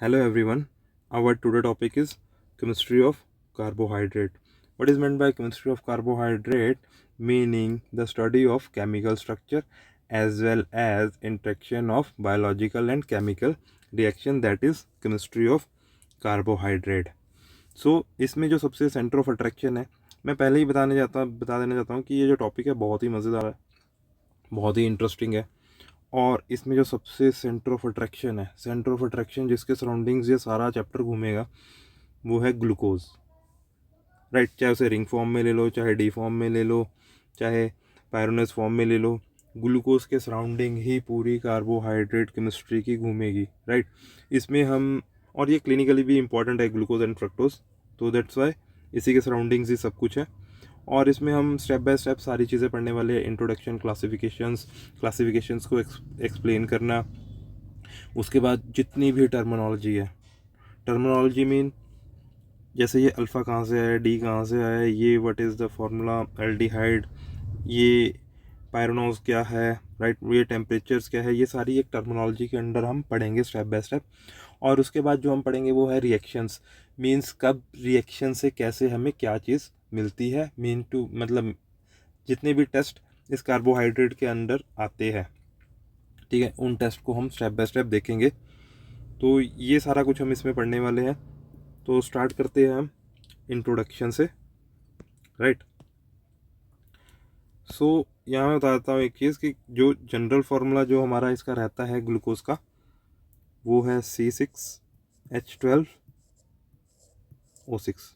Hello everyone. Our today topic is chemistry of carbohydrate. What is meant by chemistry of carbohydrate? Meaning the study of chemical structure as well as interaction of biological and chemical reaction, that is chemistry of carbohydrate. So इसमें जो सबसे centre of attraction है, मैं पहले ही बता देना चाहता हूँ कि ये जो टॉपिक है बहुत ही मज़ेदार है, बहुत ही इंटरेस्टिंग है। और इसमें जो सबसे सेंटर ऑफ अट्रैक्शन जिसके सराउंडिंग्स ये सारा चैप्टर घूमेगा, वो है ग्लूकोज। राइट, चाहे उसे रिंग फॉर्म में ले लो, चाहे डी फॉर्म में ले लो, चाहे पायरोनस फॉर्म में ले लो, ग्लूकोज के सराउंडिंग ही पूरी कार्बोहाइड्रेट केमिस्ट्री की घूमेगी। राइट, इसमें हम, और ये क्लिनिकली भी इंपॉर्टेंट है ग्लूकोज एंड फ्रक्टोज, तो दैट्स वाई इसी के सराउंडिंग्स ही सब कुछ है। और इसमें हम स्टेप बाय स्टेप सारी चीज़ें पढ़ने वाले हैं। इंट्रोडक्शन, क्लासिफिकेशंस को एक्सप्लेन करना, उसके बाद जितनी भी टर्मिनोलॉजी मीन जैसे ये अल्फ़ा कहाँ से आया, डी कहाँ से आया, ये what is the formula aldehyde, ये पायरोनोज क्या है, राइट, ये टेम्परेचर्स क्या है, ये सारी एक टर्मिनोलॉजी के अंडर हम पढ़ेंगे स्टेप बाय स्टेप। और उसके बाद जो हम पढ़ेंगे वो है रिएक्शंस, मीन्स कब रिएक्शन से कैसे हमें क्या चीज़ मिलती है, मतलब जितने भी टेस्ट इस कार्बोहाइड्रेट के अंदर आते हैं, ठीक है, उन टेस्ट को हम स्टेप बाय स्टेप देखेंगे। तो ये सारा कुछ हम इसमें पढ़ने वाले हैं। तो स्टार्ट करते हैं हम इंट्रोडक्शन से। राइट, सो यहाँ मैं बताता हूँ एक चीज़ कि जो जनरल फार्मूला जो हमारा इसका रहता है ग्लूकोज का, वो है C6H12O6।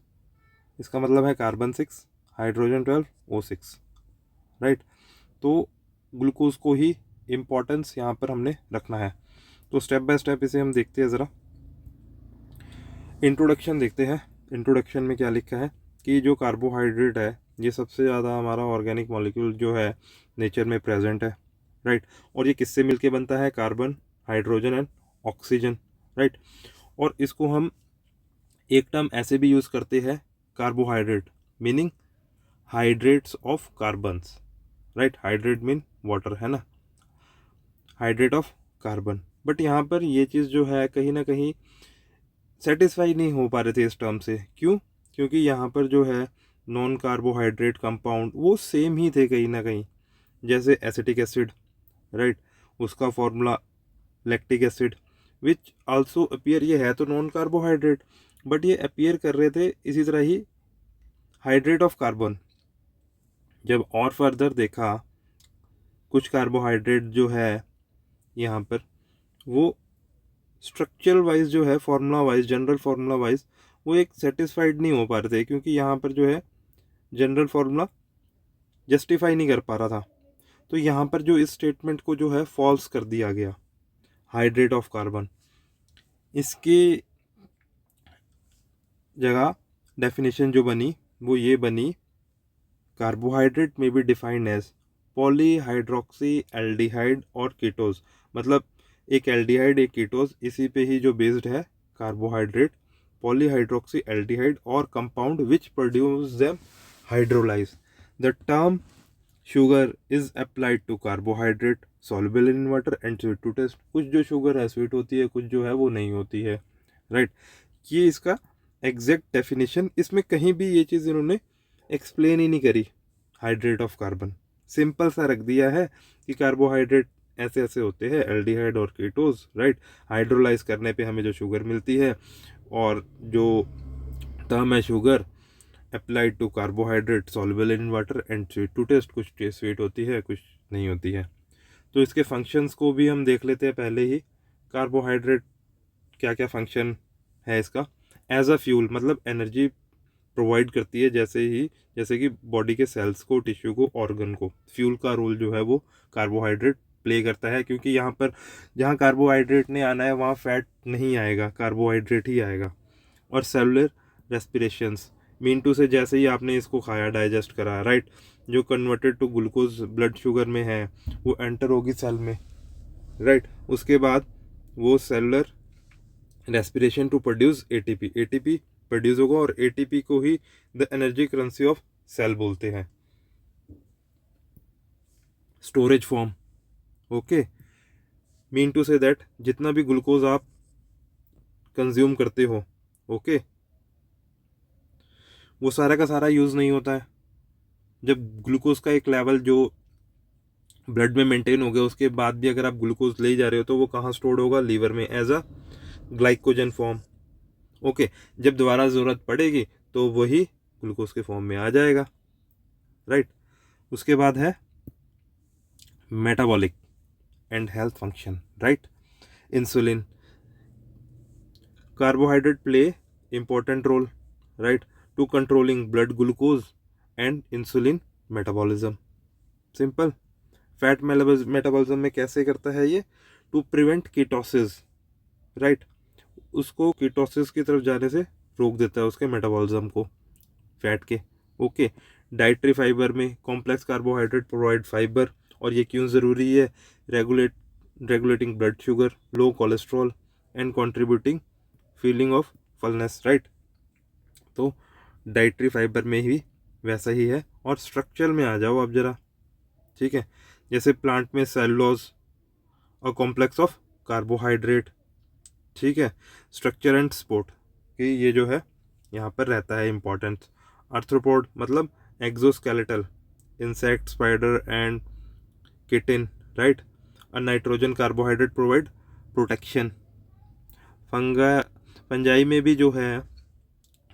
इसका मतलब है कार्बन 6, हाइड्रोजन 12O6। राइट, तो ग्लूकोज को ही इम्पोर्टेंस यहाँ पर हमने रखना है। तो स्टेप बाय स्टेप इसे हम देखते हैं ज़रा। इंट्रोडक्शन देखते हैं। इंट्रोडक्शन में क्या लिखा है कि जो कार्बोहाइड्रेट है ये सबसे ज़्यादा हमारा ऑर्गेनिक मॉलिक्यूल जो है नेचर में प्रेजेंट है। राइट, और ये किससे मिलके बनता है? Carbon, hydrogen and oxygen. Right, और इसको हम एक टर्म ऐसे भी यूज़ करते हैं, carbohydrate meaning hydrates of carbons. Right, hydrate mean water है ना, हाइड्रेट ऑफ कार्बन। बट यहाँ पर ये चीज़ जो है कहीं ना कहीं सेटिस्फाई नहीं हो पा रहे थे इस टर्म से। क्यों? क्योंकि यहाँ पर जो है नॉन कार्बोहाइड्रेट कंपाउंड वो सेम ही थे कहीं ना कहीं, जैसे एसिटिक एसिड, राइट, उसका formula lactic acid, which also appear, ये है तो नॉन कार्बोहाइड्रेट बट ये अपीयर कर रहे थे इसी तरह ही हाइड्रेट ऑफ कार्बन। जब और फर्दर देखा, कुछ कार्बोहाइड्रेट जो है यहाँ पर वो स्ट्रक्चरल वाइज जो है, formula wise, general formula wise वो एक सेटिस्फाइड नहीं हो पा रहे थे, क्योंकि यहाँ पर जो है जनरल फार्मूला जस्टिफाई नहीं कर पा रहा था। तो यहाँ पर जो इस स्टेटमेंट को जो है फॉल्स कर दिया गया, हाइड्रेट ऑफ कार्बन। इसकी जगह डेफिनेशन जो बनी वो ये बनी, कार्बोहाइड्रेट में be defined as polyhydroxy aldehyde और कीटोज। मतलब एक एल्डिहाइड एक कीटोज, इसी पे ही जो बेस्ड है कार्बोहाइड्रेट, पॉलीहाइड्रोक्सी एल्डिहाइड और compound which produce them hydrolyze. The term sugar is applied to carbohydrate soluble in water and sweet to taste. कुछ जो शुगर है स्वीट होती है, कुछ जो है वो नहीं होती है। राइट, ये इसका एग्जैक्ट डेफिनेशन, इसमें कहीं भी ये चीज़ इन्होंने एक्सप्लेन ही नहीं करी। हाइड्रेट ऑफ कार्बन सिंपल सा रख दिया है कि कार्बोहाइड्रेट ऐसे ऐसे होते हैं, एल्डिहाइड और कीटोज। राइट, हाइड्रोलाइज करने पे हमें जो शुगर मिलती है, और जो टर्म है sugar applied to carbohydrate soluble in water and sweet to taste, कुछ स्वीट होती है कुछ नहीं होती है। तो इसके फंक्शंस को भी हम देख लेते हैं पहले ही। कार्बोहाइड्रेट क्या क्या फंक्शन है इसका? एज अ फ्यूल, मतलब एनर्जी प्रोवाइड करती है, जैसे कि बॉडी के सेल्स को, टिश्यू को, ऑर्गन को। फ्यूल का रोल जो है वो कार्बोहाइड्रेट प्ले करता है, क्योंकि यहाँ पर जहाँ कार्बोहाइड्रेट ने आना है वहाँ फैट नहीं आएगा, कार्बोहाइड्रेट ही आएगा। और सेलुलर रेस्पिरेशंस, मीन टू से जैसे ही आपने इसको खाया, डाइजेस्ट करा, राइट, जो converted to glucose blood sugar में है वो एंटर होगी सेल में। राइट, उसके बाद वो cellular respiration to produce ATP, ATP produce होगा, और एटीपी को ही the energy currency of cell बोलते हैं, storage form. Okay, mean to say that जितना भी ग्लूकोज आप कंज्यूम करते हो, ओके, वो सारा का सारा यूज़ नहीं होता है। जब ग्लूकोज का एक लेवल जो ब्लड में मेंटेन हो गया, उसके बाद भी अगर आप ग्लूकोज ले जा रहे हो तो वो कहाँ स्टोर्ड होगा, लीवर में as a glycogen form, okay. जब दोबारा ज़रूरत पड़ेगी तो वही ग्लूकोज के फॉर्म में आ जाएगा, राइट। उसके बाद है metabolic and health function, right. Insulin, carbohydrate play important role, right, to controlling blood glucose and insulin metabolism, simple. Fat metabolism में कैसे करता है ये, टू प्रिवेंट कीटोसिस, राइट, उसको कीटोसिस की तरफ जाने से रोक देता है, उसके मेटाबॉलिज्म को, फैट के, ओके। डाइटरी फाइबर में कॉम्प्लेक्स कार्बोहाइड्रेट प्रोवाइड फाइबर, और ये क्यों ज़रूरी है, regulating blood sugar, low cholesterol and contributing feeling of fullness, right. तो डाइटरी फाइबर में ही वैसा ही है। और स्ट्रक्चर में आ जाओ आप जरा, ठीक है। जैसे प्लांट में सेलुलोज और कॉम्प्लेक्स ऑफ कार्बोहाइड्रेट, ठीक है। स्ट्रक्चर एंड सपोर्ट कि ये जो है यहाँ पर रहता है इम्पोर्टेंस। आर्थ्रोपोड मतलब exoskeletal, insect, spider and chitin, right. और nitrogen carbohydrate provide protection. Fungi में भी जो है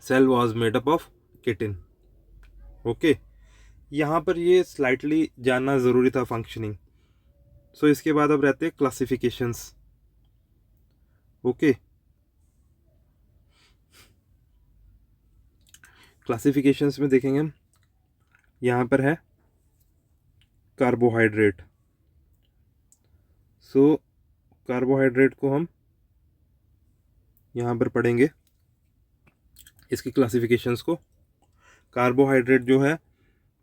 cell was made up of chitin, okay. यहाँ पर ये स्लाइटली जानना ज़रूरी था, फंक्शनिंग। सो इसके बाद अब रहते हैं क्लासिफिकेशंस, ओके। क्लासिफिकेशंस में देखेंगे हम, यहाँ पर है कार्बोहाइड्रेट। सो कार्बोहाइड्रेट को हम यहाँ पर पढ़ेंगे, इसकी क्लासिफिकेशंस को। कार्बोहाइड्रेट जो है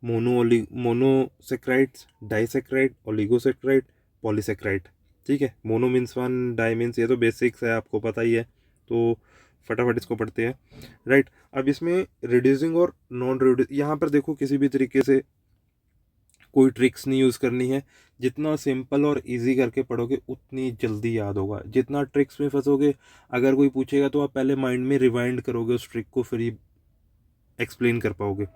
मोनोसेक्राइड्स, डाइसेक्राइड, ओलिगोसेक्राइड, पॉलीसेक्राइड, ठीक है। Mono means one, di means, ये तो बेसिक्स है, आपको पता ही है, तो फटाफट इसको पढ़ते हैं, राइट। अब इसमें रिड्यूसिंग और नॉन रिड्यूस, यहाँ पर देखो किसी भी तरीके से कोई ट्रिक्स नहीं यूज़ करनी है। जितना सिंपल और इजी करके पढ़ोगे उतनी जल्दी याद होगा। जितना ट्रिक्स में फंसोगे, अगर कोई पूछेगा तो आप पहले माइंड में रिवाइंड करोगे उस ट्रिक को, फिर ही एक्सप्लेन कर पाओगे।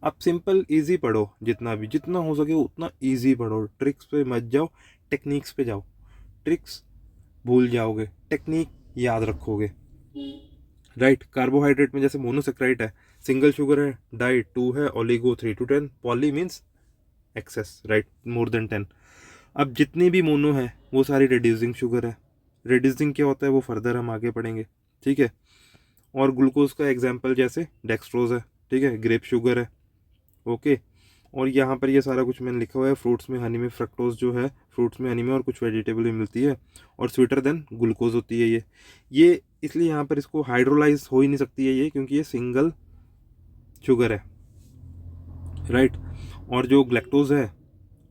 आप सिंपल इजी पढ़ो, जितना हो सके उतना इजी पढ़ो। ट्रिक्स पे मत जाओ, टेक्निक्स पे जाओ। ट्रिक्स भूल जाओगे, टेक्निक याद रखोगे, राइट। कार्बोहाइड्रेट में जैसे मोनोसेक्राइड है, सिंगल शुगर है, डाई 2 है, oligo 3 to 10, poly means excess, right, more than 10। अब जितनी भी मोनो है वो सारी रिड्यूसिंग शुगर है। रिड्यूसिंग क्या होता है वो फर्दर हम आगे पढ़ेंगे, ठीक है। और ग्लूकोज का एग्जाम्पल जैसे डेक्सट्रोज है, ठीक है, ग्रेप शुगर है, ओके। और यहाँ पर ये सारा कुछ मैंने लिखा हुआ है। फ्रूट्स में हनी में फ्रक्टोज जो है, फ्रूट्स में हनी में और कुछ वेजिटेबल में मिलती है, और स्वीटर देन ग्लूकोज होती है ये इसलिए यहाँ पर इसको हाइड्रोलाइज हो ही नहीं सकती है ये, क्योंकि ये सिंगल शुगर है, राइट। और जो ग्लैक्टोज है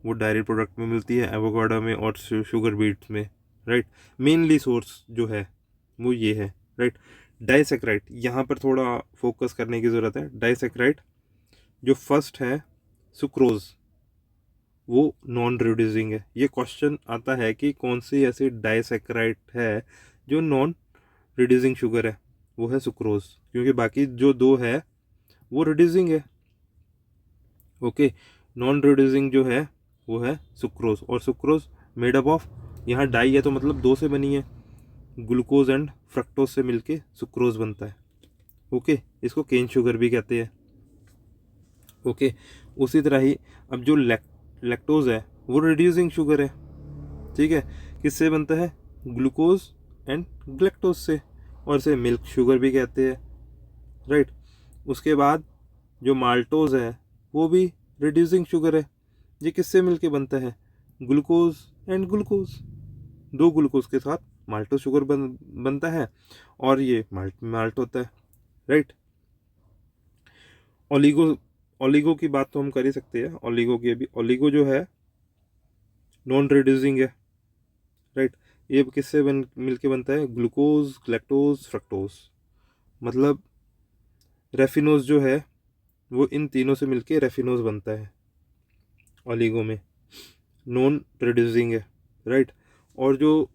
वो डायरी प्रोडक्ट में मिलती है, एवोकाडो में और शुगर बीट्स में, राइट। मेनली सोर्स जो है वो ये है, राइट। डाइसेक्राइड, यहाँ पर थोड़ा फोकस करने की ज़रूरत है। डाइसेक्राइड जो फर्स्ट है सुक्रोज, वो नॉन रिड्यूसिंग है। ये क्वेश्चन आता है कि कौन सी ऐसी डाइसेक्राइड है जो नॉन रिड्यूसिंग शुगर है, वो है सुक्रोज, क्योंकि बाकी जो दो है वो रिड्यूसिंग है, ओके। नॉन रिड्यूसिंग जो है वो है सुक्रोज, और सुक्रोज मेड अप ऑफ, यहाँ डाई है तो मतलब दो से बनी है, ग्लूकोज एंड फ्रक्टोज से मिलके सुक्रोज बनता है, ओके। इसको केन शुगर भी कहते हैं, ओके। उसी तरह ही अब जो लैक्टोज है वो रिड्यूसिंग शुगर है, ठीक है। किससे बनता है, ग्लूकोज एंड ग्लैक्टोज से, और इसे मिल्क शुगर भी कहते हैं, राइट। उसके बाद जो माल्टोज है वो भी रिड्यूसिंग शुगर है। ये किससे मिलके बनता है, ग्लूकोज एंड ग्लूकोज, दो ग्लूकोज के साथ माल्टो शुगर बनता है, और ये माल्ट होता है, राइट। ओलिगो ओलिगो की बात तो हम कर ही सकते हैं। ओलिगो की अभी, ओलिगो जो है नॉन रिड्यूसिंग है, राइट। ये किससे मिलके बनता है, ग्लूकोज, ग्लैक्टोज, फ्रक्टोज, मतलब रेफिनोज जो है वो इन तीनों से मिलके रेफिनोज बनता है। ओलिगो में नॉन रिड्यूसिंग है, राइट। और जो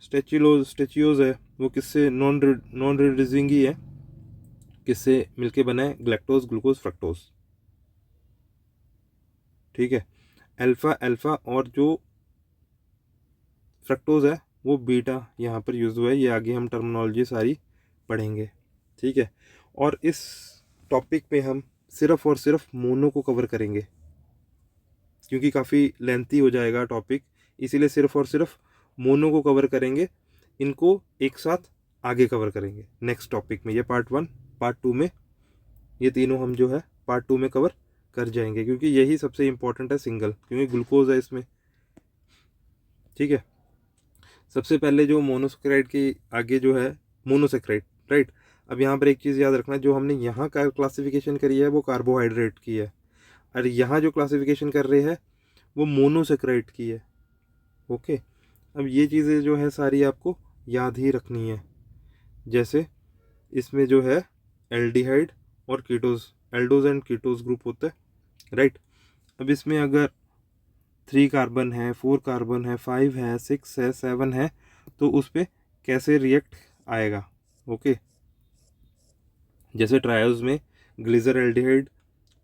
स्टेचियोज है वो किससे नॉन रिड्यूसिंग ही है, किससे मिलके बना है, ग्लैक्टोज ग्लूकोज फ्रक्टोज। ठीक है, अल्फा अल्फा और जो फ्रक्टोज है वो बीटा यहाँ पर यूज हुआ है, ये आगे हम टर्मिनोलॉजी सारी पढ़ेंगे। ठीक है, और इस टॉपिक पे हम सिर्फ और सिर्फ मोनो को कवर करेंगे क्योंकि काफ़ी लेंथी हो जाएगा टॉपिक, इसीलिए सिर्फ और सिर्फ मोनो को कवर करेंगे, इनको एक साथ आगे कवर करेंगे नेक्स्ट टॉपिक में। ये पार्ट 1 पार्ट 2 में ये तीनों हम जो है पार्ट 2 में कवर कर जाएंगे क्योंकि यही सबसे इम्पोर्टेंट है सिंगल, क्योंकि ग्लूकोज है इसमें। ठीक है, सबसे पहले जो मोनोसेक्राइड के आगे जो है मोनोसेक्राइड, राइट। अब यहाँ पर एक चीज़ याद रखना, जो हमने यहाँ का क्लासिफिकेशन करी है वो कार्बोहाइड्रेट की है, और यहाँ जो क्लासिफिकेशन कर रहे हैं वो मोनोसेक्राइड की है। ओके, अब ये चीज़ें जो है सारी आपको याद ही रखनी है। जैसे इसमें जो है एल्डिहाइड और ketose, aldose and ketose group होता है, राइट। अब इसमें अगर 3 कार्बन है, 4 कार्बन है, 5 है, 6 है, 7 है, तो उस पर कैसे रिएक्ट आएगा। ओके, जैसे ट्रायोज में ग्लिसर एल्डिहाइड,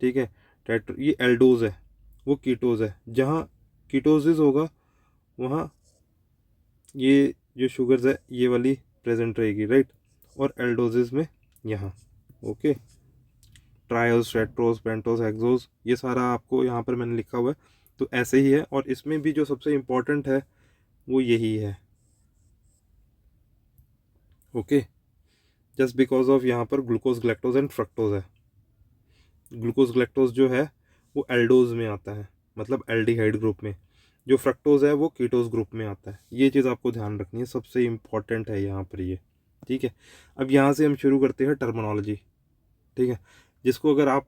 ठीक है, ये एल्डोज है, वो कीटोज है, जहाँ कीटोसिस होगा वहाँ ये जो शुगर्स है ये वाली प्रेजेंट रहेगी, राइट। और एल्डोसिस में यहाँ। Okay, triose, Tedros, pentose, hexose, ये सारा आपको यहाँ पर मैंने लिखा हुआ है, तो ऐसे ही है। और इसमें भी जो सबसे इम्पोर्टेंट है वो यही है। ओके, जस्ट बिकॉज ऑफ यहाँ पर ग्लूकोज ग्लैक्टोज एंड फ्रक्टोज है। ग्लूकोज ग्लैक्टोज जो है वो एल्डोज में आता है, मतलब एल्डिहाइड ग्रुप में। जो फ्रक्टोज है वो कीटोज ग्रुप में आता है। ये चीज़ आपको ध्यान रखनी है, सबसे इम्पॉर्टेंट है यहाँ पर ये। ठीक है, अब यहाँ से हम शुरू करते हैं टर्मिनोलॉजी। ठीक है, जिसको अगर आप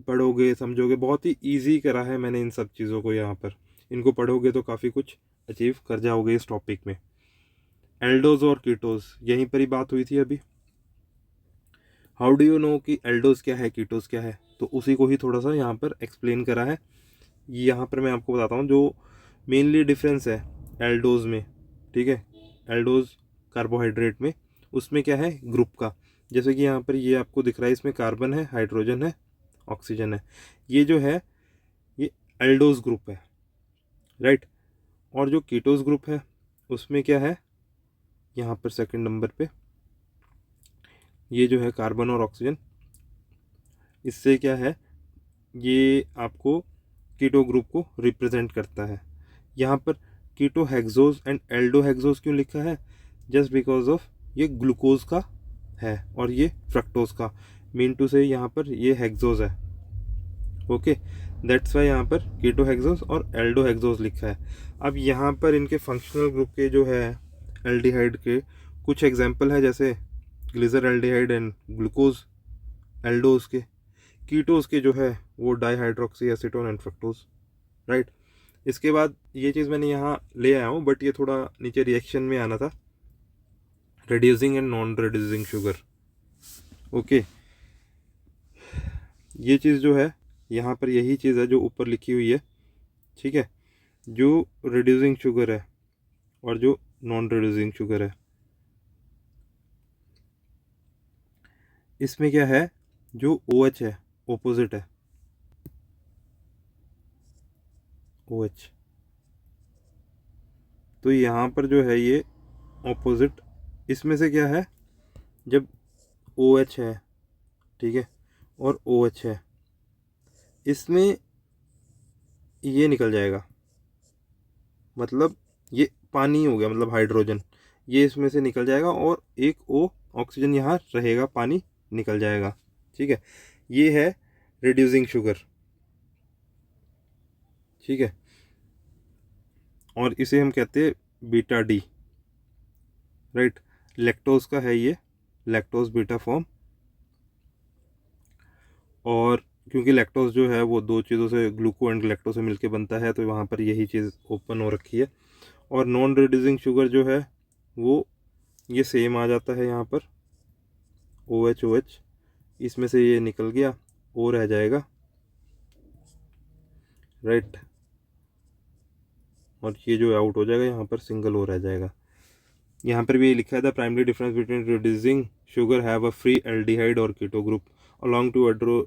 पढ़ोगे समझोगे, बहुत ही ईजी करा है मैंने इन सब चीज़ों को, यहाँ पर इनको पढ़ोगे तो काफ़ी कुछ अचीव कर जाओगे इस टॉपिक में। एल्डोज और कीटोज, यहीं पर ही बात हुई थी अभी। हाउ डू यू नो कि एल्डोज क्या है कीटोज क्या है, तो उसी को ही थोड़ा सा यहाँ पर एक्सप्लेन करा है। यहाँ पर मैं आपको बताता हूँ जो मेनली डिफरेंस है एल्डोज में। ठीक है, एल्डोज कार्बोहाइड्रेट में, उसमें क्या है ग्रुप का। जैसे कि यहाँ पर ये आपको दिख रहा है, इसमें कार्बन है, हाइड्रोजन है, ऑक्सीजन है, ये जो है ये एल्डोज ग्रुप है, राइट। और जो कीटोज ग्रुप है उसमें क्या है, यहाँ पर सेकंड नंबर पे ये जो है कार्बन और ऑक्सीजन, इससे क्या है, ये आपको कीटो ग्रुप को रिप्रेजेंट करता है। यहाँ पर keto hexose and aldo hexose क्यों लिखा है, जस्ट बिकॉज ऑफ ये ग्लूकोज का है और ये फ्रक्टोज का, मीन टू से यहाँ पर ये हेक्सोज है। ओके, दैट्स वाई यहाँ पर कीटो हेक्सोज और एल्डो हेक्सोज लिखा है। अब यहाँ पर इनके फंक्शनल ग्रुप के जो है एल्डिहाइड के कुछ एग्जाम्पल है, जैसे ग्लिसर एल्डिहाइड एंड ग्लूकोज एल्डोज के। कीटोज के जो है वो dihydroxy acetone and fructose, right. इसके बाद ये चीज़ मैंने यहाँ ले आया हूँ, बट ये थोड़ा नीचे रिएक्शन में आना था, reducing and non reducing sugar. Okay, ये चीज़ जो है यहाँ पर यही चीज़ है जो ऊपर लिखी हुई है। ठीक है, जो रिड्यूसिंग शुगर है और जो नॉन रिड्यूसिंग शुगर है, इसमें क्या है, जो OH है ऑपोजिट है, OH। तो यहाँ पर जो है ये ऑपोजिट, इसमें से क्या है, जब OH है, ठीक है, और OH है, इसमें ये निकल जाएगा, मतलब ये पानी हो गया, मतलब हाइड्रोजन, ये इसमें से निकल जाएगा और एक O ऑक्सीजन यहाँ रहेगा, पानी निकल जाएगा। ठीक है, ये है रिड्यूसिंग शुगर। ठीक है, और इसे हम कहते हैं बीटा डी, राइट। लैक्टोज का है ये, लैक्टोज बीटा फॉर्म। और क्योंकि लैक्टोज जो है वो दो चीज़ों से, ग्लूको एंड लैक्टो से मिलके बनता है, तो वहाँ पर यही चीज़ ओपन हो रखी है। और नॉन रिड्यूसिंग शुगर जो है वो ये सेम आ जाता है, यहाँ पर OH, इसमें से ये निकल गया, O रह जाएगा, राइट। और ये जो आउट हो जाएगा, यहाँ पर सिंगल O रह जाएगा। यहाँ पर भी लिखा है the primary difference between reducing sugar have a free aldehyde और कीटो ग्रुप अलॉन्ग टू एड्रो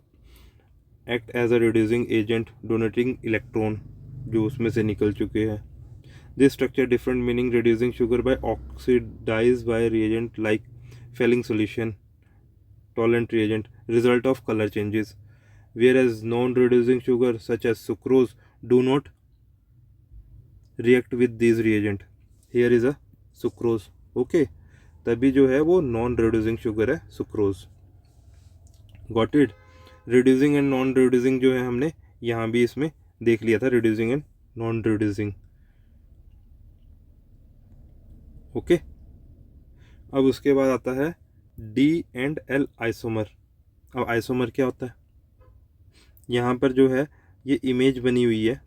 act as a reducing agent donating electron जो उसमें से निकल चुके हैं. This structure different meaning reducing sugar by oxidize by reagent like Fehling solution tolerant reagent result of color changes, whereas non-reducing sugar such as sucrose do not react with these reagent. Here is a sucrose. Okay, तभी जो है वो non reducing sugar है sucrose. Got it. Reducing and non reducing जो है हमने यहाँ भी इसमें देख लिया था, reducing and non reducing. Okay, अब उसके बाद आता है डी एंड एल आइसोमर. अब आइसोमर क्या होता है? यहाँ पर जो है ये इमेज बनी हुई है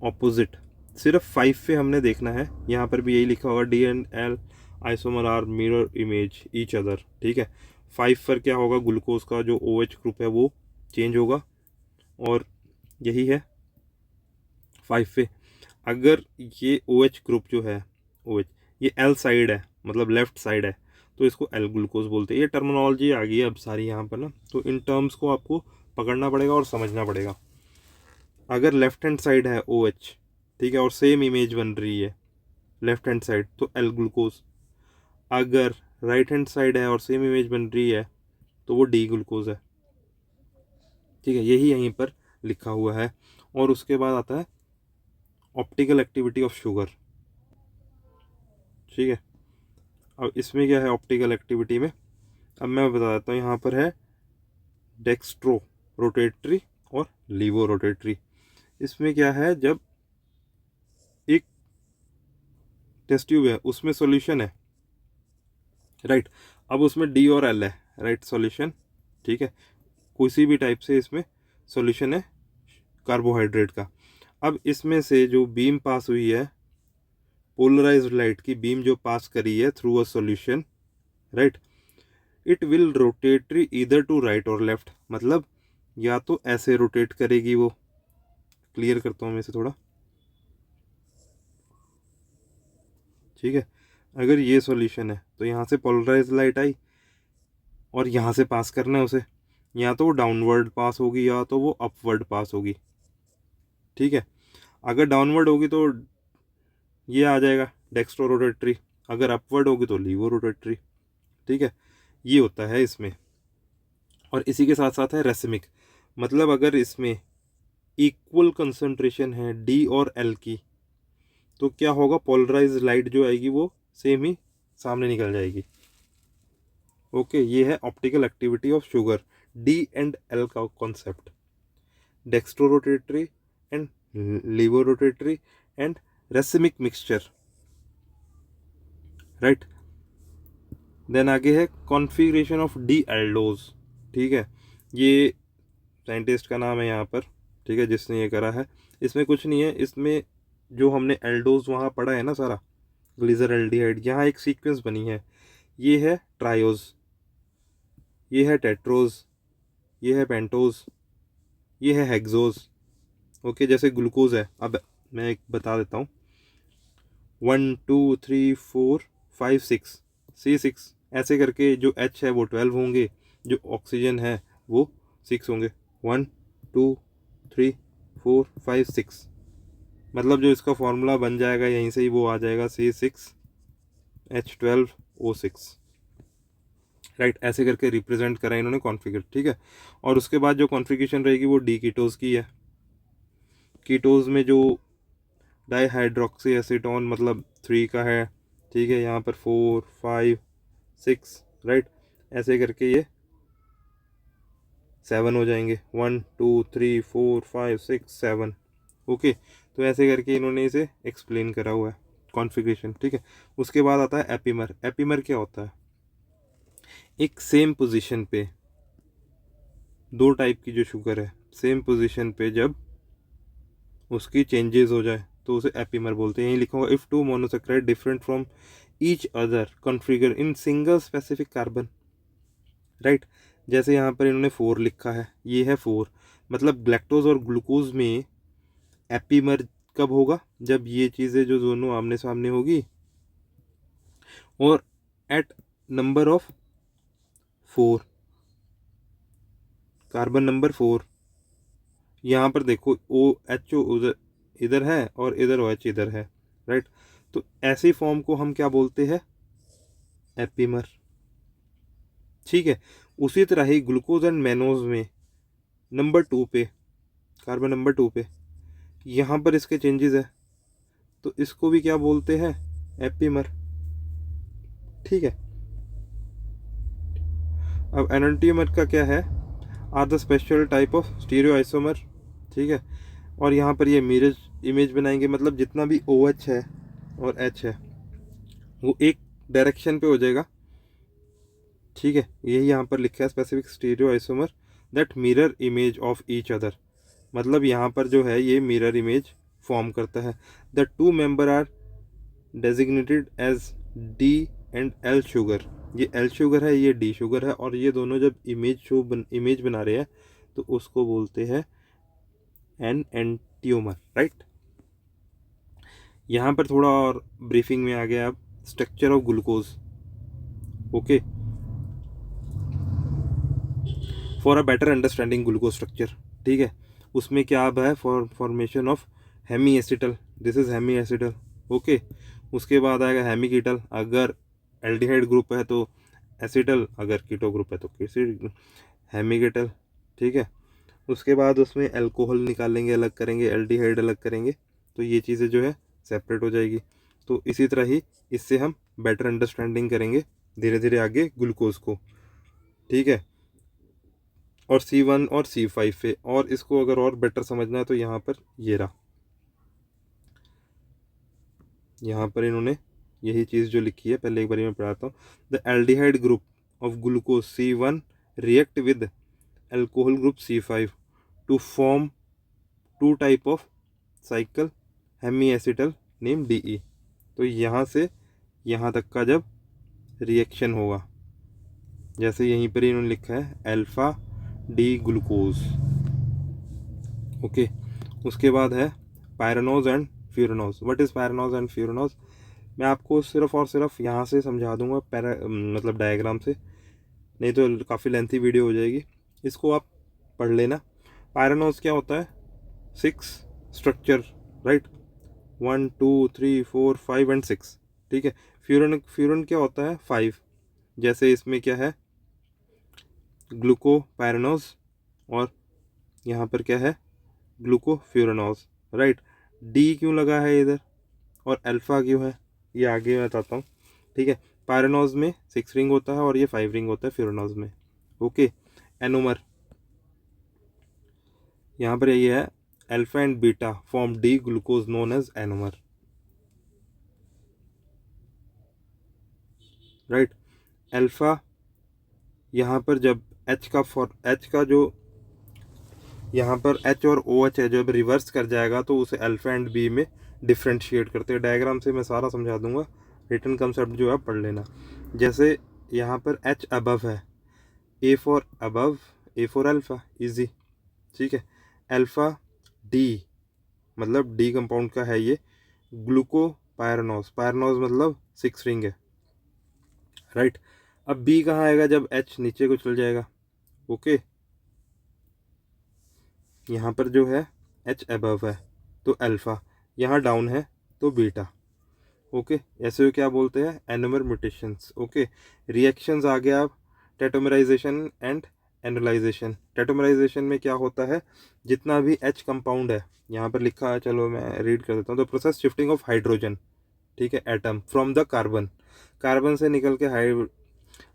ऑपोजिट. सिर्फ 5 पे हमने देखना है. यहाँ पर भी यही लिखा होगा D and L isomer are mirror image each other. ठीक है, 5 पर क्या होगा, ग्लूकोज का जो OH ग्रुप है वो चेंज होगा, और यही है 5 पे. अगर ये OH ग्रुप जो है OH ये L साइड है, मतलब लेफ्ट साइड है, तो इसको L ग्लूकोज बोलते हैं. ये टर्मिनोलॉजी आ गई है अब सारी यहाँ पर ना, तो इन टर्म्स को आपको पकड़ना पड़ेगा और समझना पड़ेगा. अगर लेफ्ट हैंड साइड है OH, ठीक है, और सेम इमेज बन रही है लेफ्ट हैंड साइड, तो L ग्लूकोज. अगर राइट हैंड साइड है और सेम इमेज बन रही है तो वो D ग्लूकोज है. ठीक है, यही यहीं पर लिखा हुआ है. और उसके बाद आता है ऑप्टिकल एक्टिविटी ऑफ शुगर. ठीक है, अब इसमें क्या है ऑप्टिकल एक्टिविटी में, अब मैं बता देता हूँ. यहाँ पर है डेक्स्ट्रो रोटेटरी और लीवो रोटेटरी. इसमें क्या है, जब एक टेस्ट ट्यूब है उसमें सॉल्यूशन है, राइट. अब उसमें D और L है, राइट, सॉल्यूशन. ठीक है, किसी भी टाइप से इसमें सॉल्यूशन है कार्बोहाइड्रेट का. अब इसमें से जो बीम पास हुई है, पोलराइज्ड लाइट की बीम जो पास करी है through a solution, right, it will rotatory इधर टू राइट और लेफ्ट. मतलब या तो ऐसे रोटेट करेगी वो. क्लियर करता हूँ मैं इसे थोड़ा. ठीक है, अगर ये सॉल्यूशन है तो यहाँ से पोलराइज्ड लाइट आई और यहाँ से पास करना है उसे, या तो वो डाउनवर्ड पास होगी या तो वो अपवर्ड पास होगी. ठीक है, अगर डाउनवर्ड होगी तो ये आ जाएगा डेक्स्ट्रो रोटेटरी, अगर अपवर्ड होगी तो लीवो रोटेटरी. ठीक है, ये होता है इसमें. और इसी के साथ साथ है रेसिमिक. मतलब अगर इसमें इक्वल कंसंट्रेशन है D और L की, तो क्या होगा, पोलराइज्ड लाइट जो आएगी वो सेम ही सामने निकल जाएगी. ओके, ये है optical activity of sugar, D and L का concept. Dextro rotatory and levo rotatory and racemic mixture, right. Then आगे है कॉन्फ़िगरेशन ऑफ डी एल्डोज. ठीक है, ये साइंटिस्ट का नाम है यहाँ पर, ठीक है, जिसने ये करा है. इसमें कुछ नहीं है, इसमें जो हमने एल्डोज वहाँ पढ़ा है ना सारा, ग्लिसर एल्डिहाइड, यहाँ एक सीक्वेंस बनी है. ये है ट्रायोज, ये है टेट्रोज, ये है पेंटोज, ये है हेक्सोज. ओके, जैसे ग्लूकोज है, अब मैं एक बता देता हूँ. 1 2 3 4 5 6 C6 ऐसे करके जो H है वो 12 होंगे, जो ऑक्सीजन है वो 6 होंगे. 1 2 3 4 5 6. मतलब जो इसका फॉर्मूला बन जाएगा यहीं से ही वो आ जाएगा C6H12O6, राइट. ऐसे करके रिप्रेजेंट करा इन्होंने कॉन्फ़िगर. ठीक है, और उसके बाद जो कॉन्फ़िगरेशन रहेगी वो डी कीटोज की है. कीटोज में जो डाईहाइड्रोक्सी एसीटोन मतलब 3 का है. ठीक है, यहाँ पर 4 5 6, राइट. ऐसे करके ये 7 हो जाएंगे. 1 2 3 4 5 6 7. ओके, तो ऐसे करके इन्होंने इसे एक्सप्लेन करा हुआ है कॉन्फ़िगरेशन. ठीक है, उसके बाद आता है एपीमर. एपीमर क्या होता है, एक सेम पोजीशन पे दो टाइप की जो शुगर है, सेम पोजीशन पे जब उसकी चेंजेस हो जाए तो उसे एपीमर बोलते हैं. यही लिखा होगा if 2 monosaccharide different from each other configure in single specific carbon, right. जैसे यहाँ पर इन्होंने 4 लिखा है, ये है 4. मतलब ग्लैक्टोज और ग्लूकोज में एपीमर कब होगा, जब ये चीज़ें जो दोनों आमने सामने होगी और at number of 4, carbon number 4, यहाँ पर देखो ओ एच ओ उधर इधर है और इधर ओ एच इधर है, राइट। तो ऐसी फॉर्म को हम क्या बोलते हैं, एपीमर, ठीक है। उसी तरह ही ग्लूकोज एंड मैनोज में नंबर 2 पे, कार्बन नंबर 2 पे यहाँ पर इसके चेंजेस है, तो इसको भी क्या बोलते हैं, एपीमर, ठीक है। अब एनांटियोमर का क्या है, are the special type of stereo isomer, ठीक है। और यहाँ पर ये मिरर इमेज बनाएंगे, मतलब जितना भी ओ एच है और एच है वो एक डायरेक्शन पे हो जाएगा, ठीक है। यही यहाँ पर लिखा है, specific stereo isomer that mirror image of each other, मतलब यहाँ पर जो है ये मिरर इमेज फॉर्म करता है। The two member are designated as D and L sugar, ये एल शुगर है, ये डी शुगर है, और ये दोनों जब इमेज बना रहे हैं तो उसको बोलते हैं एन एंटियोमर, राइट। यहाँ पर थोड़ा और ब्रीफिंग में आ गया अब structure of glucose, okay, for a better understanding glucose structure, ठीक है। उसमें क्या अब है, for formation of hemi acetal, this is hemi acetal, okay. उसके बाद आएगा हेमिकीटल, अगर एल्डिहाइड ग्रुप है तो एसिटल, अगर कीटो ग्रुप है तो हेमिकीटल, ठीक है। उसके बाद उसमें अल्कोहल निकालेंगे, अलग करेंगे, एल्डिहाइड अलग करेंगे, तो ये चीज़ें जो है सेपरेट हो जाएगी। तो इसी तरह ही इससे हम बेटर अंडरस्टैंडिंग करेंगे धीरे धीरे आगे ग्लूकोज को, ठीक है। और C1 और C5 पे, और इसको अगर और बेटर समझना है तो यहाँ पर ये रहा, यहाँ पर इन्होंने यही चीज़ जो लिखी है, पहले एक बार मैं पढ़ाता हूँ। The aldehyde group of glucose C1 react with alcohol group C5 to form two type of cycle hemi acetal name DE। तो यहाँ से यहाँ तक का जब रिएक्शन होगा, जैसे यहीं पर इन्होंने लिखा है अल्फा डी ग्लूकोज, ओके। उसके बाद है pyranose and furanose. What is pyranose and furanose, मैं आपको सिर्फ और सिर्फ यहाँ से समझा दूंगा, मतलब डायग्राम से, नहीं तो काफ़ी लेंथी वीडियो हो जाएगी, इसको आप पढ़ लेना। पायरेनोज क्या होता है, 6 स्ट्रक्चर, राइट, 1 2 3 4 5 एंड 6, ठीक है। फ्यूरन क्या होता है, 5, जैसे इसमें क्या है, ग्लूकोपायरेनोज, और यहाँ पर क्या है, ग्लूकोफ्यूरेनोज, राइट। डी क्यों लगा है इधर और अल्फा क्यों है, ये आगे मैं बताता हूँ, ठीक है। पायरेनोज में 6 रिंग होता है और ये 5 रिंग होता है फ्यूरेनोज में, ओके। एनोमर, यहाँ पर ये है alpha and beta form D glucose known as anomer, right. Alpha, यहाँ पर जब एच का जो यहाँ पर एच और ओ एच है, जब रिवर्स कर जाएगा तो उसे अल्फा एंड बी में डिफ्रेंशिएट करते हैं। डायग्राम से मैं सारा समझा दूंगा, रिटन कंसेप्ट जो है पढ़ लेना। जैसे यहाँ पर एच अबव है, A for above, A for alpha, easy, ठीक है। अल्फा डी, मतलब डी कंपाउंड का है ये, ग्लूकोपायरेनोज, पायरेनोज मतलब 6 रिंग है, राइट। अब बी कहाँ आएगा, जब एच नीचे को चल जाएगा, ओके। यहाँ पर जो है एच अबव है तो अल्फा, यहाँ डाउन है तो बीटा, ओके। ऐसे क्या बोलते हैं, एनोमर म्यूटेशंस, ओके। रिएक्शंस आ गया, अब टेटोमराइजेशन एंड एनोलाइजेशन। टेटोमराइजेशन में क्या होता है, जितना भी एच कंपाउंड है, यहाँ पर लिखा है, चलो मैं रीड कर देता हूँ। The process shifting of hydrogen, ठीक है, atom from the carbon, carbon से निकल के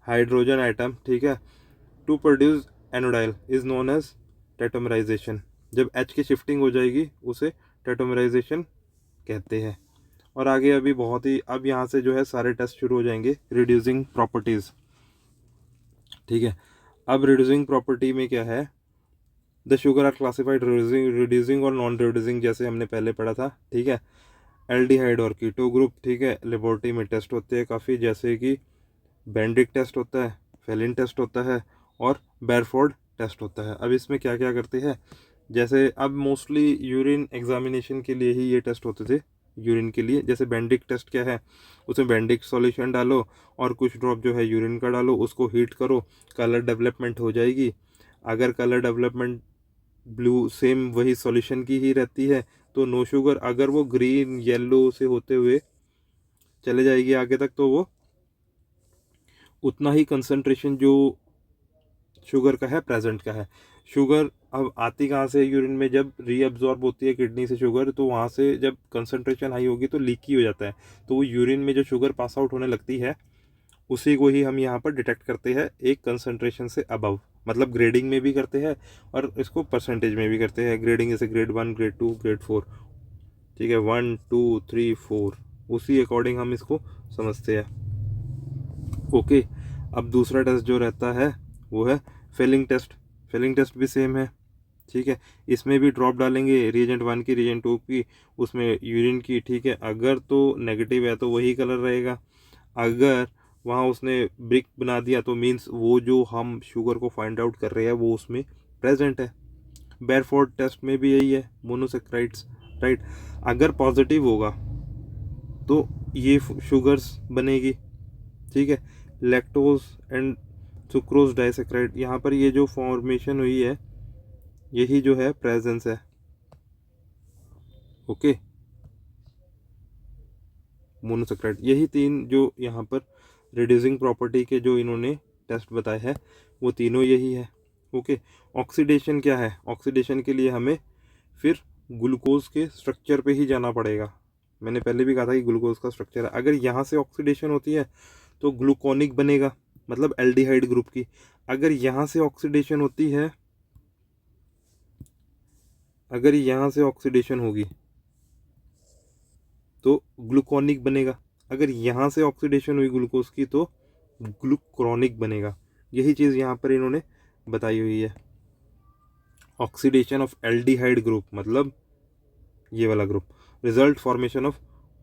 हाइड्रोजन एटम, ठीक है, to produce enediol is known as tautomerization. जब एच की शिफ्टिंग हो जाएगी उसे टेटोमराइजेशन कहते हैं। और आगे अभी बहुत ही, अब यहाँ से जो है सारे टेस्ट शुरू हो जाएंगे, रिड्यूसिंग प्रॉपर्टीज़, ठीक है। अब रिड्यूसिंग प्रॉपर्टी में क्या है, the sugar are classified reducing और नॉन रिड्यूसिंग, जैसे हमने पहले पढ़ा था, ठीक है। एल्डिहाइड और कीटो ग्रुप, ठीक है, लेबोरेटरी में टेस्ट होते हैं काफ़ी, जैसे कि बेंडिक टेस्ट होता है, फेलिन टेस्ट होता है, और बेरफोर्ड टेस्ट होता है। अब इसमें क्या क्या करते हैं, जैसे अब मोस्टली यूरिन एग्जामिनेशन के लिए ही ये टेस्ट होते थे, यूरिन के लिए। जैसे बेंडिक टेस्ट क्या है, उसमें बेंडिक सॉल्यूशन डालो और कुछ ड्रॉप जो है यूरिन का डालो, उसको हीट करो, कलर डेवलपमेंट हो जाएगी। अगर कलर डेवलपमेंट ब्लू सेम वही सॉल्यूशन की ही रहती है तो नो शुगर। अगर वो ग्रीन येलो से होते हुए चले जाएगी आगे तक तो वो उतना ही कंसंट्रेशन जो शुगर का है प्रेजेंट का है। शुगर अब आती कहाँ से यूरिन में, जब रीअब्जॉर्ब होती है किडनी से शुगर, तो वहाँ से जब कंसंट्रेशन हाई होगी तो लीकी हो जाता है, तो वो यूरिन में जो शुगर पास आउट होने लगती है उसी को ही हम यहाँ पर डिटेक्ट करते हैं एक कंसंट्रेशन से अबव। मतलब ग्रेडिंग में भी करते हैं और इसको परसेंटेज में भी करते हैं। ग्रेडिंग जैसे ग्रेड 1, ग्रेड 2, ग्रेड 4, ठीक है, 1 2 3 4, उसी अकॉर्डिंग हम इसको समझते हैं। ओके, अब दूसरा टेस्ट जो रहता है वो है फेलिंग टेस्ट। फेलिंग टेस्ट भी सेम है, ठीक है। इसमें भी ड्रॉप डालेंगे रीजेंट 1 की, रीजेंट 2 की, उसमें यूरिन की, ठीक है। अगर तो नेगेटिव है तो वही कलर रहेगा। अगर वहाँ उसने ब्रिक बना दिया तो मीन्स वो जो हम शुगर को फाइंड आउट कर रहे हैं वो उसमें प्रेजेंट है। बेरफोर्ड टेस्ट में भी यही है, मोनोसेक्राइड्स, राइट। अगर पॉजिटिव होगा तो ये शुगर्स बनेगी, ठीक है। लैक्टोज एंड सुक्रोज डाइसेक्राइड, यहाँ पर ये जो फॉर्मेशन हुई है यही जो है प्रेजेंस है। ओके, मोनोसेक्राइड, यही तीन जो यहाँ पर रिड्यूसिंग प्रॉपर्टी के जो इन्होंने टेस्ट बताए हैं वो तीनों यही है। ओके, ऑक्सीडेशन क्या है, ऑक्सीडेशन के लिए हमें फिर ग्लूकोज के स्ट्रक्चर पे ही जाना पड़ेगा। मैंने पहले भी कहा था कि ग्लूकोज का स्ट्रक्चर है, अगर यहाँ से ऑक्सीडेशन होती है तो ग्लूकोनिक बनेगा, मतलब एल्डिहाइड ग्रुप की। अगर यहाँ से ऑक्सीडेशन होती है, अगर यहाँ से ऑक्सीडेशन होगी तो ग्लूकोनिक बनेगा। अगर यहाँ से ऑक्सीडेशन हुई ग्लूकोज की तो ग्लूक्रोनिक बनेगा। यही चीज़ यहाँ पर इन्होंने बताई हुई है। ऑक्सीडेशन ऑफ एल्डिहाइड ग्रुप मतलब ये वाला group, result formation of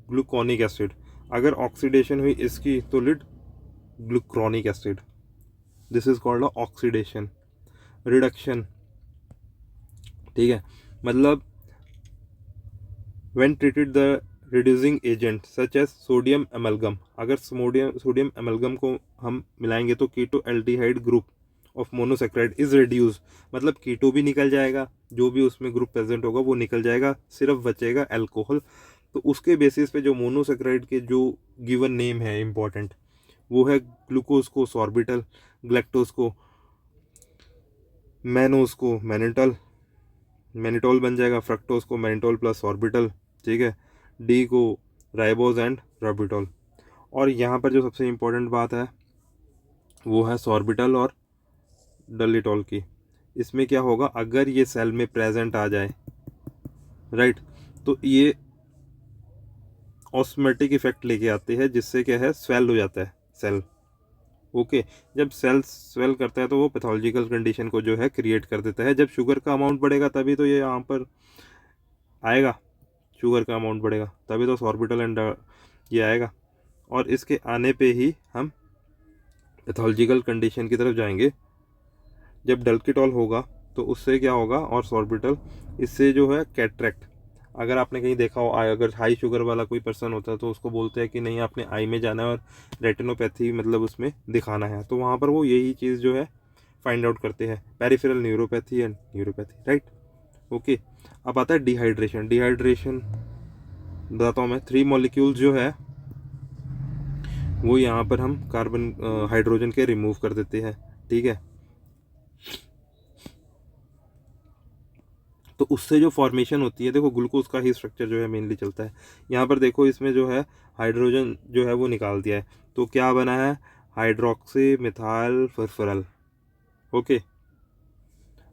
gluconic acid. अगर ऑक्सीडेशन हुई इसकी तो lead glucuronic acid, this is called oxidation. Reduction, ठीक है, मतलब when treated the reducing agent such as sodium amalgam, अगर सोडियम एमलगम को हम मिलाएंगे तो keto aldehyde group of monosaccharide is reduce, मतलब कीटो भी निकल जाएगा, जो भी उसमें ग्रुप प्रेजेंट होगा वो निकल जाएगा, सिर्फ बचेगा अल्कोहल। तो उसके बेसिस पे जो मोनोसेक्राइड के जो गिवन नेम है इंपॉर्टेंट, वो है ग्लूकोज को सॉर्बिटल, ग्लैक्टोज को मैनोज को मैनिटल, मैनिटोल बन जाएगा, फ्रक्टोज को मैनिटोल प्लस ऑर्बिटल, ठीक है, डी को राइबोज एंड रॉर्बिटोल। और यहाँ पर जो सबसे इम्पोर्टेंट बात है वो है सॉर्बिटल और डलिटोल की। इसमें क्या होगा, अगर ये सेल में प्रेजेंट आ जाए, राइट, तो ये ऑस्मेटिक इफेक्ट लेके आते हैं, जिससे क्या है स्वेल हो जाता है सेल। ओके, जब सेल स्वेल करता है तो वो पैथोलॉजिकल कंडीशन को जो है क्रिएट कर देता है। जब शुगर का अमाउंट बढ़ेगा तभी तो ये यहाँ पर आएगा, शुगर का अमाउंट बढ़ेगा तभी तो सॉर्बिटल एंड ये आएगा। और इसके आने पे ही हम पैथोलॉजिकल कंडीशन की तरफ जाएंगे। जब डल्किटॉल होगा तो उससे क्या होगा, और सॉर्बिटल, इससे जो है कैटरेक्ट। अगर आपने कहीं देखा हो, अगर हाई शुगर वाला कोई पर्सन होता है तो उसको बोलते हैं कि नहीं आपने आई में जाना है और रेटिनोपैथी मतलब उसमें दिखाना है, तो वहाँ पर वो यही चीज़ जो है फाइंड आउट करते हैं, peripheral neuropathy and neuropathy, right. Okay, अब आता है डिहाइड्रेशन। डिहाइड्रेशन बताता हूँ मैं, 3 मॉलिक्यूल्स जो है वो यहाँ पर हम कार्बन हाइड्रोजन के रिमूव कर देते हैं, ठीक है। तो उससे जो फॉर्मेशन होती है, देखो ग्लूकोज का ही स्ट्रक्चर जो है मेनली चलता है। यहाँ पर देखो इसमें जो है हाइड्रोजन जो है वो निकाल दिया है, तो क्या बना है, हाइड्रोक्सी मिथाइल फॉस्फोरल। ओके,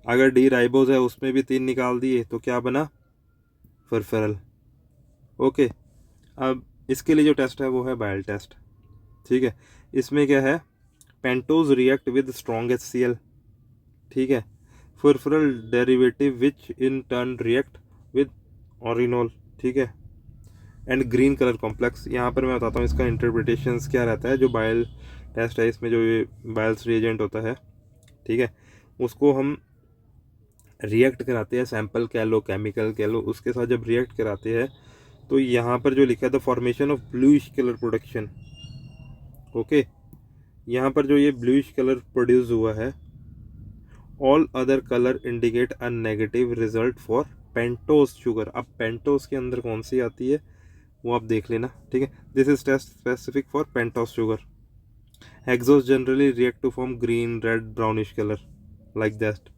अगर डी राइबोज है उसमें भी 3 निकाल दिए तो क्या बना, फॉस्फोरल। ओके, अब इसके लिए जो टेस्ट है वो है बायल टेस्ट, ठीक है। इसमें क्या है, pentose react with strong HCl, ठीक है, phosphoryl derivative which in turn react with orcinol, ठीक है, एंड ग्रीन कलर कॉम्प्लेक्स। यहाँ पर मैं बताता हूँ इसका इंटरप्रिटेशंस क्या रहता है। जो बायल टेस्ट है इसमें जो ये बायल्स रिएजेंट होता है, ठीक है, उसको हम रिएक्ट कराते हैं, सैंपल कह लो केमिकल कह लो, उसके साथ जब रिएक्ट कराते हैं तो यहाँ पर जो लिखा है the formation of bluish colour production, okay, यहाँ पर जो ये ब्लूइश कलर प्रोड्यूस हुआ है, all other colour indicate a negative result for pentose sugar. अब पेंटोज के अंदर कौन सी आती है वो आप देख लेना, ठीक है। This is test specific for pentose sugar. Hexose generally react to form green, red, brownish colour like that,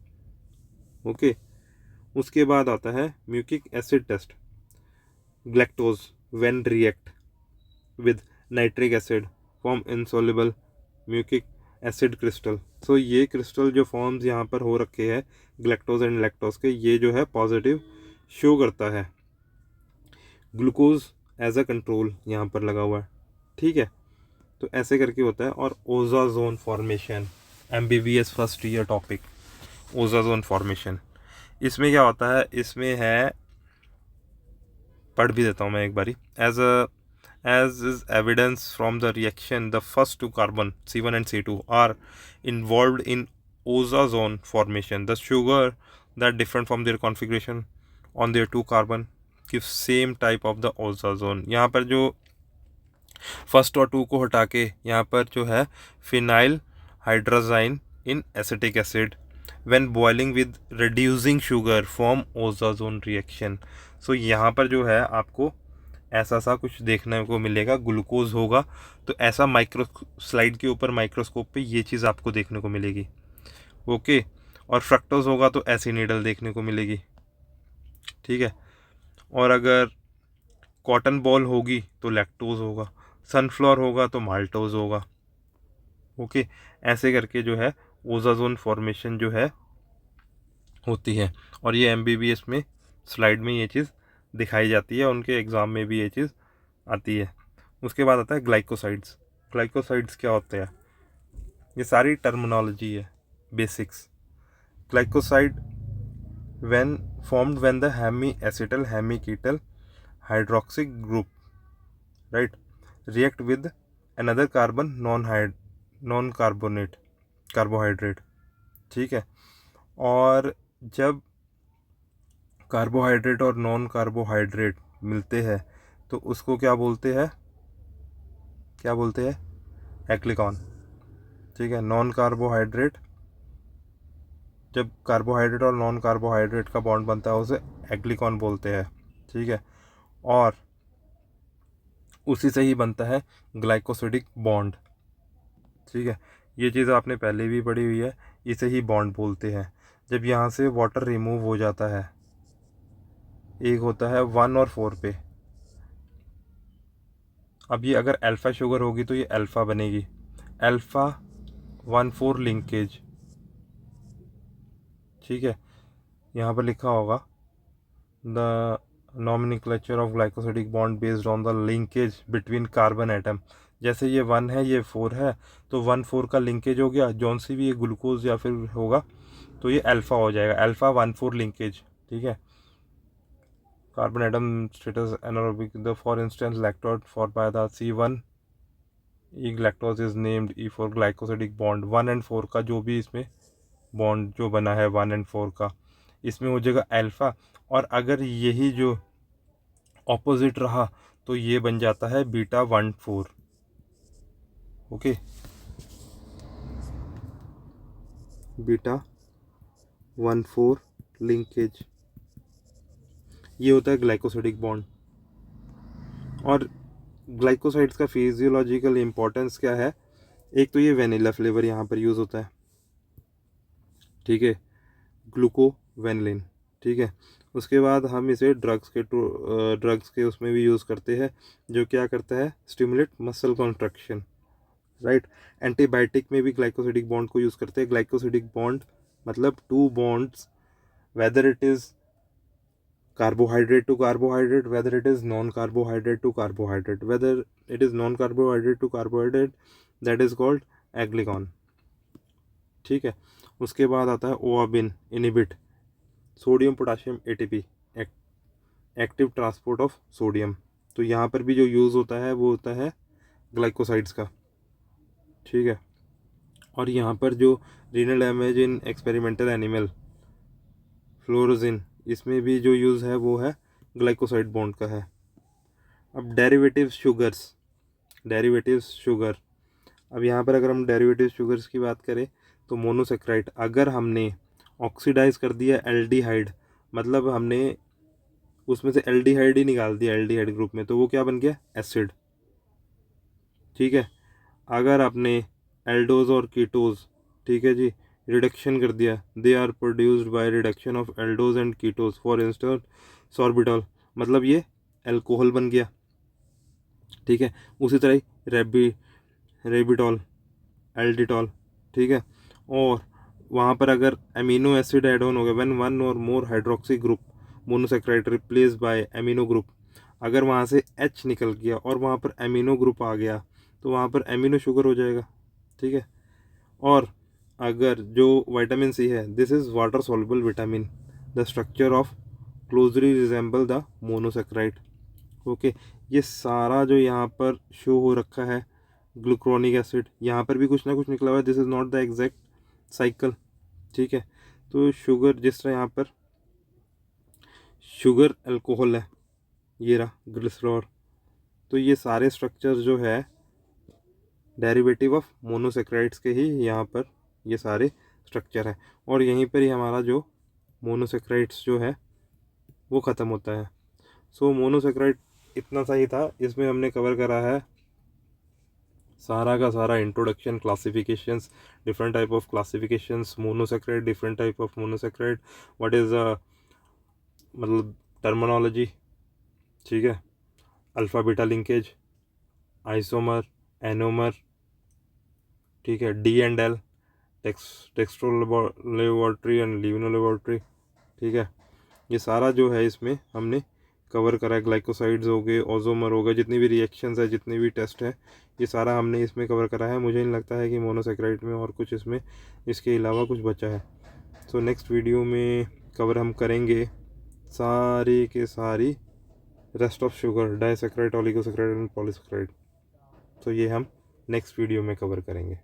okay. उसके बाद आता है mucic acid test. Galactose when react with nitric acid form insoluble mucic acid crystal. So ये crystal जो forms यहाँ पर हो रखे हैं ग्लैक्टोज एंड लैक्टोज के, ये जो है पॉजिटिव शो करता है। ग्लूकोज एज अ कंट्रोल यहाँ पर लगा हुआ है, ठीक है। तो ऐसे करके होता है। और osazone formation, MBBS first year topic, osazone formation. इसमें क्या होता है, इसमें है, पढ़ भी देता हूँ मैं एक बारी। As is evidence from the reaction, the first two carbon C1 and C2 are involved in ozone formation. The sugar that different from their configuration on their two carbon give same type of the ozone. यहाँ पर जो first और to को हटा के यहाँ पर जो है phenyl hydrazine in acetic acid when boiling with reducing sugar form osazone reaction. So यहाँ पर जो है आपको ऐसा सा कुछ देखने को मिलेगा। ग्लूकोज होगा तो ऐसा माइक्रो स्लाइड के ऊपर माइक्रोस्कोप पे ये चीज़ आपको देखने को मिलेगी, ओके। और फ्रक्टोज होगा तो ऐसी नीडल देखने को मिलेगी, ठीक है। और अगर कॉटन बॉल होगी तो लैक्टोज होगा, सनफ्लावर होगा तो माल्टोज होगा, ओके। ऐसे करके जो है ओजाजोन फॉर्मेशन जो है होती है। और ये MBBS में स्लाइड में ये चीज़ दिखाई जाती है, उनके एग्ज़ाम में भी ये चीज़ आती है। उसके बाद आता है ग्लाइकोसाइड्स। ग्लाइकोसाइड्स क्या होते हैं, ये सारी टर्मिनोलॉजी है, basics. Glycoside when formed when the hemi-acetal hemi-ketal hydroxy group, right, react with another carbon non-carbonate carbohydrate, ठीक है। और जब कार्बोहाइड्रेट और नॉन कार्बोहाइड्रेट मिलते हैं तो उसको क्या बोलते हैं, क्या बोलते हैं, एक्लिकॉन, ठीक है। नॉन कार्बोहाइड्रेट, जब कार्बोहाइड्रेट और नॉन कार्बोहाइड्रेट का बॉन्ड बनता है उसे एक्लिकॉन बोलते हैं, ठीक है। और उसी से ही बनता है ग्लाइकोसिडिक बॉन्ड, ठीक है। ये चीज़ आपने पहले भी पढ़ी हुई है, इसे ही बॉन्ड बोलते हैं। जब यहाँ से वाटर रिमूव हो जाता है, एक होता है 1 और 4 पे, अब ये अगर अल्फ़ा शुगर होगी तो ये अल्फ़ा बनेगी, अल्फ़ा 1,4 लिंकेज, ठीक है। यहाँ पर लिखा होगा the nomenclature of glycosidic bond based on the linkage between carbon atom। जैसे ये 1 है ये 4 है तो 1,4 का लिंकेज हो गया, जौन सी भी ये ग्लूकोज या फिर होगा तो ये अल्फ़ा हो जाएगा, अल्फ़ा 1,4 लिंकेज, ठीक है। Carbon atom status anaerobic the for instance lactose for by the C1 E lactose is named E for glycosidic bond. 1 और 4 का जो भी इसमें बॉन्ड जो बना है 1 और 4 का, इसमें हो जाएगा अल्फ़ा। और अगर यही जो ऑपोजिट रहा तो ये बन जाता है बीटा 1,4, ओके, बीटा 1,4 लिंकेज, ये होता है ग्लाइकोसिडिक बॉन्ड। और ग्लाइकोसाइड्स का फिजियोलॉजिकल इम्पोर्टेंस क्या है, एक तो ये वेनिला फ्लेवर यहाँ पर यूज़ होता है, ठीक है, ग्लूको वेनिलिन, ठीक है। उसके बाद हम इसे ड्रग्स के उसमें भी यूज़ करते हैं, जो क्या करता है, stimulate muscle contraction, right. Antibiotic में भी ग्लाइकोसिडिक बॉन्ड को यूज़ करते हैं। ग्लाइकोसिडिक बॉन्ड मतलब two bonds, whether it is carbohydrate to carbohydrate, whether it is non-carbohydrate to carbohydrate, whether it is non-carbohydrate to carbohydrate, that is called aglycone, ठीक है। उसके बाद आता है ouabain inhibit sodium potassium ATP, active transport of sodium. तो यहाँ पर भी जो यूज़ होता है वो होता है ग्लाइकोसाइड्स का, ठीक है। और यहाँ पर जो renal damage in experimental animal phlorizin, इसमें भी जो यूज़ है वो है ग्लाइकोसाइड बॉन्ड का है, अब डेरिवेटिव शुगर, अब यहाँ पर अगर हम डेरिवेटिव शुगर्स की बात करें तो मोनोसेक्राइड, अगर हमने ऑक्सीडाइज कर दिया एल्डिहाइड, मतलब हमने उसमें से एल्डिहाइड ही निकाल दिया एल्डिहाइड ग्रुप में, तो वो क्या बन गया, एसिड। ठीक है, अगर आपने एल्डोज और कीटोज, ठीक है जी, रिडक्शन कर दिया, they are produced by reduction of aldose and ketose, for instance sorbitol, मतलब ये एल्कोहल बन गया। ठीक है, उसी तरह रेबिटॉल, एल्डिटॉल। ठीक है, और वहाँ पर अगर अमीनो एसिड ऐड ऑन हो गया, when one or more hydroxy group monosaccharide replace by amino group, अगर वहाँ से H निकल गया और वहाँ पर अमीनो ग्रुप आ गया तो वहाँ पर अमीनो शुगर हो जाएगा। ठीक है, और अगर जो विटामिन सी है, this is water soluble vitamin, the structure of closely resemble the monosaccharide. Okay, ये सारा जो यहाँ पर शो हो रखा है ग्लूक्रोनिक एसिड, यहाँ पर भी कुछ ना कुछ निकला हुआ है, this is not the exact cycle. ठीक है, तो शुगर, जिस तरह यहाँ पर शुगर अल्कोहल है, ये रहा ग्लिसरॉल, तो ये सारे स्ट्रक्चर्स जो है डेरिवेटिव ऑफ मोनोसेक्राइड्स के ही यहाँ पर ये सारे स्ट्रक्चर है, और यहीं पर ही हमारा जो मोनोसेक्राइड्स जो है वो ख़त्म होता है। सो मोनोसेक्राइड इतना सा ही था, इसमें हमने कवर करा है सारा का सारा introduction, classifications, different type of classifications, monosaccharide, different type of monosaccharide, what is मतलब टर्मिनोलॉजी। ठीक है, alpha beta linkage, isomer, anomer, ठीक है, D&L, टेक्सट्रो लेबोरेटरी एंड लिविनो लेबोरेटरी। ठीक है, ये सारा जो है इसमें हमने कवर करा है, ग्लाइकोसाइड्स हो गए, ओजोमर हो गए, जितनी भी रिएक्शंस है, जितनी भी टेस्ट है, ये सारा हमने इसमें कवर करा है। मुझे नहीं लगता है कि मोनोसेक्राइड में और कुछ इसमें इसके अलावा कुछ बचा है। सो नेक्स्ट वीडियो में कवर हम करेंगे सारी के सारी rest of sugar, disaccharide, oligosaccharide and polysaccharide. तो ये हम नेक्स्ट वीडियो में कवर करेंगे।